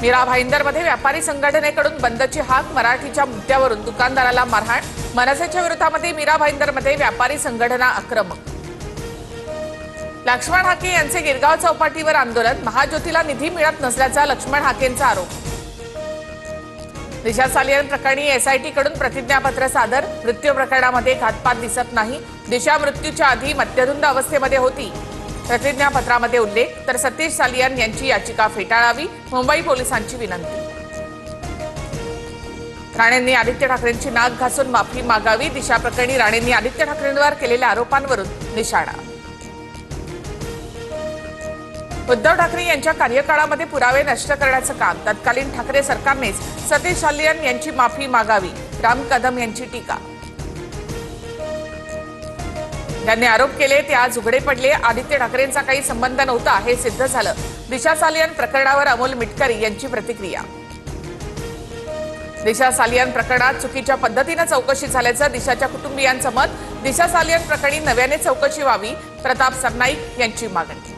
मीरा भाईंदरमध्ये व्यापारी संघटनेकडून बंदची हाक, मराठीच्या मुद्द्यावरून दुकानदाराला मारहाण। मनसेच्या विरोधामध्ये मीरा भाईंदरमध्ये व्यापारी संघटना आक्रमक। लक्ष्मण हाके यांचे गिरगाव चौपाटीवर आंदोलन, महाज्योतीला निधी मिळत नसल्याचा लक्ष्मण हाकेंचा आरोप। दिशा सालियन प्रकरणी एसआयटी कडून प्रतिज्ञापत्र सादर, मृत्यू प्रकरणामध्ये घातपात दिसत नाही। दिशा मृत्यूच्या आधी मद्यधुंद अवस्थेमध्ये होती, प्रतिज्ञापत्रामध्ये उल्लेख। तर सतीश सालियन यांची याचिका फेटाळावी, मुंबई पोलिसांची विनंती। राणेंनी आदित्य ठाकरेंची नाक घासून माफी मागावी, दिशा प्रकरणी राणेंनी आदित्य ठाकरेंवर केलेल्या आरोपांवरून निशाणा। उद्धव ठाकरे यांच्या कार्यकाळामध्ये पुरावे नष्ट करण्याचं काम तत्कालीन ठाकरे सरकारनेच सतीश सालियन यांची माफी मागावी, राम कदम यांची टीका। त्यांनी आरोप केले ते आज उघडे पडले, आदित्य ठाकरेंचा काही संबंध नव्हता हे सिद्ध झालं। दिशा सालियन प्रकरणावर अमोल मिटकरी यांची प्रतिक्रिया। दिशा सालियन प्रकरणात चुकीच्या पद्धतीने चौकशी झाल्याचं दिशाच्या कुटुंबियांचं मत, दिशा सालियन प्रकरणी नव्याने चौकशी व्हावी, प्रताप सरनाईक यांची मागणी।